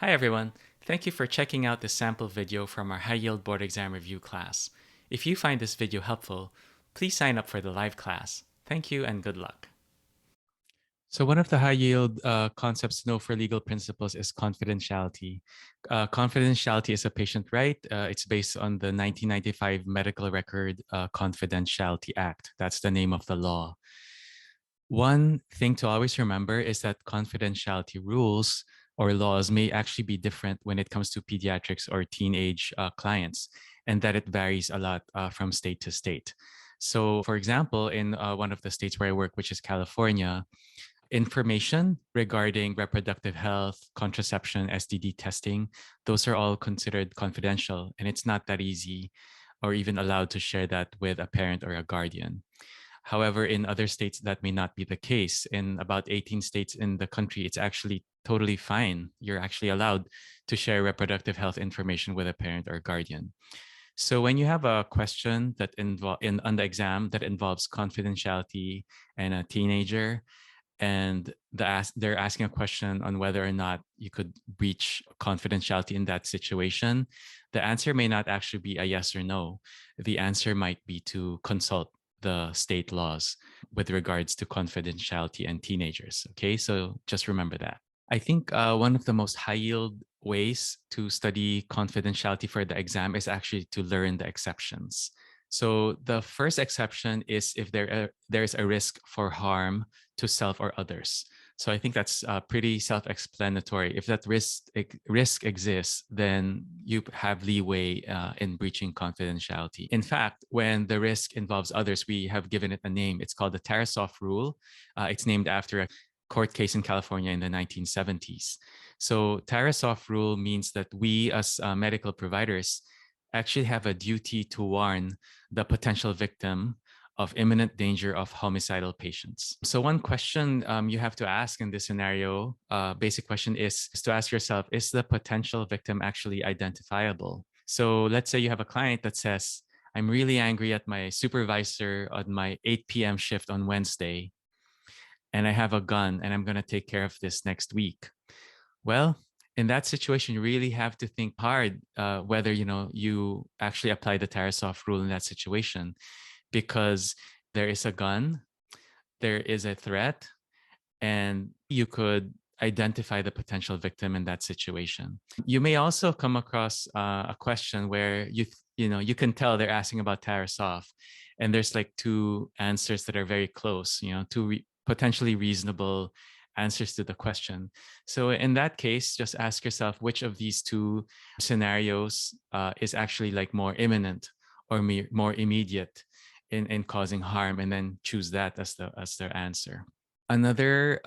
Hi everyone, thank you for checking out this sample video from our High Yield Board Exam Review class. If you find this video helpful, please sign up for the live class. Thank you and good luck. So one of the high yield concepts to know for legal principles is confidentiality. Confidentiality is a patient right. It's based on the 1995 Medical Record Confidentiality Act. That's the name of the law. One thing to always remember is that confidentiality rules or laws may actually be different when it comes to pediatrics or teenage clients, and that it varies a lot from state to state. So, for example, in one of the states where I work, which is California, information regarding reproductive health, contraception, STD testing, those are all considered confidential, and it's not that easy or even allowed to share that with a parent or a guardian. However, in other states, that may not be the case. In about 18 states in the country, it's actually totally fine. You're actually allowed to share reproductive health information with a parent or guardian. So when you have a question that on the exam that involves confidentiality and a teenager, and they're asking a question on whether or not you could breach confidentiality in that situation, the answer may not actually be a yes or no. The answer might be to consult the state laws with regards to confidentiality and teenagers. Okay, so just remember that. I think one of the most high yield ways to study confidentiality for the exam is actually to learn the exceptions. So the first exception is if there's a risk for harm to self or others. So I think that's pretty self-explanatory. If that risk exists, then you have leeway in breaching confidentiality. In fact, when the risk involves others, we have given it a name. It's called the Tarasoff rule. It's named after a court case in California in the 1970s. So Tarasoff rule means that we as medical providers actually have a duty to warn the potential victim of imminent danger of homicidal patients. So one question you have to ask in this scenario, basic question is to ask yourself, is the potential victim actually identifiable? So let's say you have a client that says, I'm really angry at my supervisor on my 8 p.m. shift on Wednesday, and I have a gun and I'm going to take care of this next week. Well, in that situation, you really have to think hard whether you actually apply the Tarasoff rule in that situation, because there is a gun, there is a threat, and you could identify the potential victim in that situation. You may also come across a question where you can tell they're asking about Tarasoff, and there's like two answers that are very close, two potentially reasonable answers to the question. So in that case, just ask yourself which of these two scenarios is actually like more imminent or more immediate in causing harm, and then choose that as their answer. Another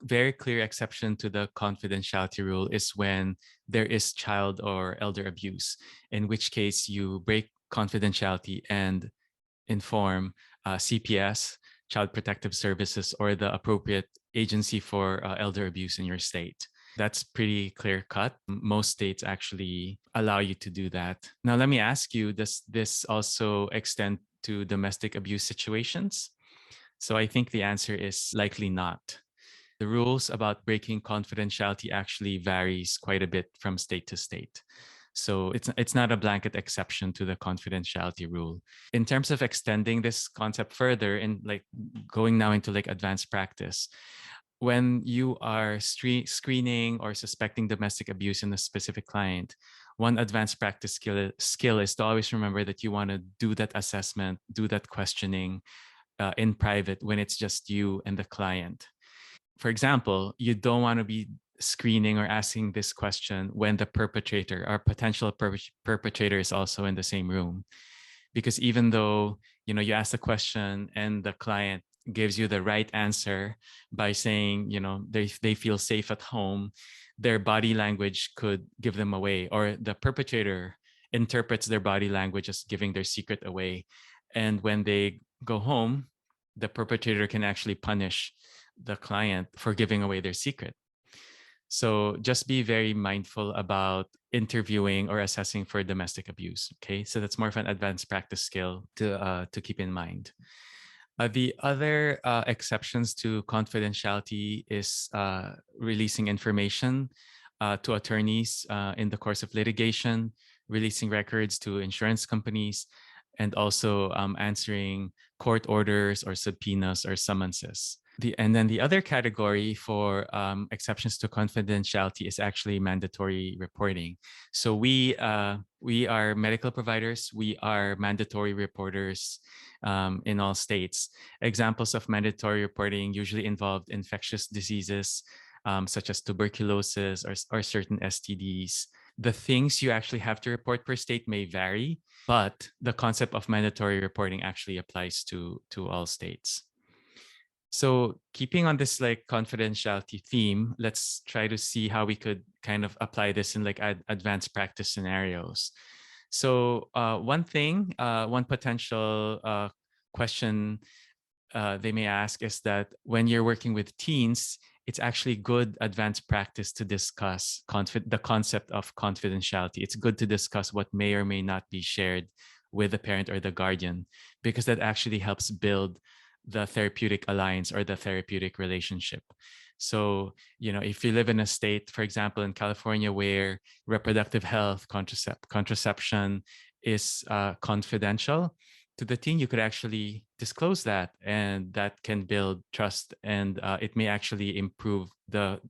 very clear exception to the confidentiality rule is when there is child or elder abuse, in which case you break confidentiality and inform CPS, Child Protective Services, or the appropriate agency for elder abuse in your state. That's pretty clear cut. Most states actually allow you to do that. Now, let me ask you, does this also extend to domestic abuse situations? So I think the answer is likely not. The rules about breaking confidentiality actually varies quite a bit from state to state. So it's not a blanket exception to the confidentiality rule. In terms of extending this concept further and like going now into like advanced practice, when you are screening or suspecting domestic abuse in a specific client, one advanced practice skill is to always remember that you want to do that assessment, do that questioning in private when it's just you and the client. For example, you don't want to be screening or asking this question when the perpetrator or potential perpetrator is also in the same room, because even though you ask the question and the client gives you the right answer by saying they feel safe at home, their body language could give them away, or the perpetrator interprets their body language as giving their secret away, and when they go home, the perpetrator can actually punish the client for giving away their secret. So just be very mindful about interviewing or assessing for domestic abuse. Okay, so that's more of an advanced practice skill to keep in mind. The other exceptions to confidentiality is releasing information to attorneys in the course of litigation, releasing records to insurance companies, and also answering court orders or subpoenas or summonses. And then the other category for exceptions to confidentiality is actually mandatory reporting. So we are medical providers. We are mandatory reporters in all states. Examples of mandatory reporting usually involved infectious diseases such as tuberculosis or certain STDs. The things you actually have to report per state may vary, but the concept of mandatory reporting actually applies to all states. So keeping on this like confidentiality theme, let's try to see how we could kind of apply this in like advanced practice scenarios. So one potential question they may ask is that when you're working with teens, it's actually good advanced practice to discuss the concept of confidentiality. It's good to discuss what may or may not be shared with the parent or the guardian, because that actually helps build the therapeutic alliance or the therapeutic relationship. So, if you live in a state, for example, in California, where reproductive health, contraception is confidential to the teen, you could actually disclose that, and that can build trust, and it may actually improve the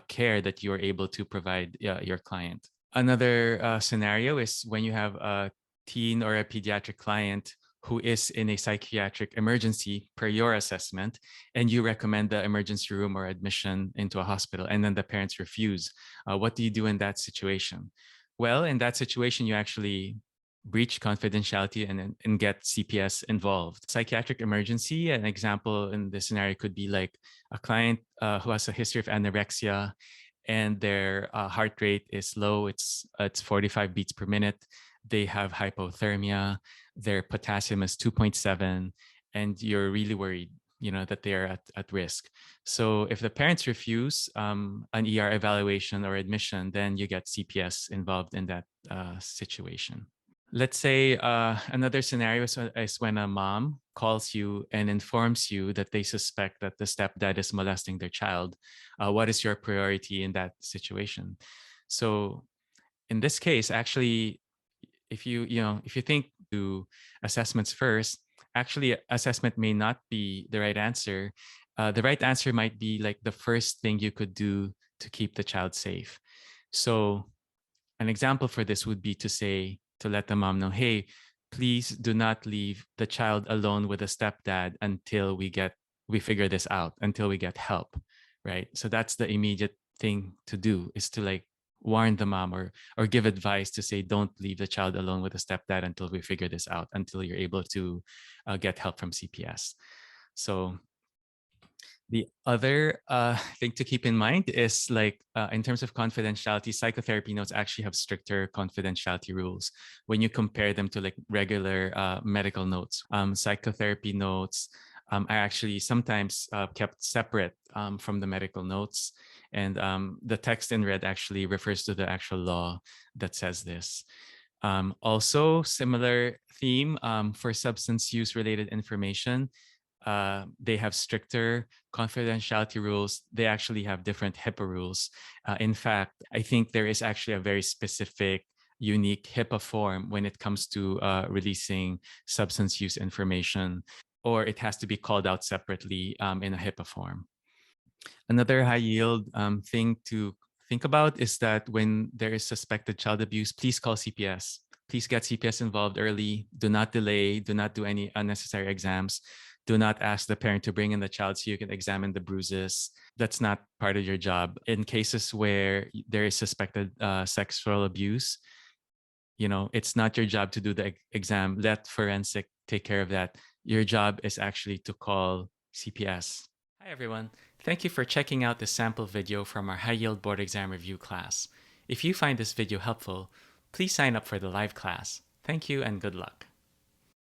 care that you are able to provide your client. Another scenario is when you have a teen or a pediatric client who is in a psychiatric emergency per your assessment, and you recommend the emergency room or admission into a hospital, and then the parents refuse. What do you do in that situation? Well, in that situation, you actually breach confidentiality and get CPS involved. Psychiatric emergency, an example in this scenario could be like a client who has a history of anorexia, and their heart rate is low. It's 45 beats per minute. They have hypothermia. Their potassium is 2.7, and you're really worried, that they are at risk. So if the parents refuse an ER evaluation or admission, then you get CPS involved in that situation. Let's say another scenario is when a mom calls you and informs you that they suspect that the stepdad is molesting their child. What is your priority in that situation? So in this case, actually, if you think to assessments first, actually assessment may not be the right answer. The right answer might be like the first thing you could do to keep the child safe. So an example for this would be to let the mom know, hey, please do not leave the child alone with a stepdad until we figure this out, until we get help, right? So that's the immediate thing to do, is to like warn the mom or give advice to say, don't leave the child alone with a stepdad until we figure this out, until you're able to get help from CPS. So the other thing to keep in mind is like in terms of confidentiality, psychotherapy notes actually have stricter confidentiality rules when you compare them to like regular medical notes. Psychotherapy notes are actually sometimes kept separate from the medical notes, and the text in red actually refers to the actual law that says this. Also, similar theme for substance use related information. They have stricter confidentiality rules. They actually have different HIPAA rules. In fact, I think there is actually a very specific, unique HIPAA form when it comes to releasing substance use information, or it has to be called out separately in a HIPAA form. Another high yield thing to think about is that when there is suspected child abuse, please call CPS. Please get CPS involved early. Do not delay. Do not do any unnecessary exams. Do not ask the parent to bring in the child so you can examine the bruises. That's not part of your job. In cases where there is suspected sexual abuse, it's not your job to do the exam. Let forensic take care of that. Your job is actually to call CPS. Hi everyone. Thank you for checking out this sample video from our high yield board exam review class. If you find this video helpful, please sign up for the live class. Thank you and good luck.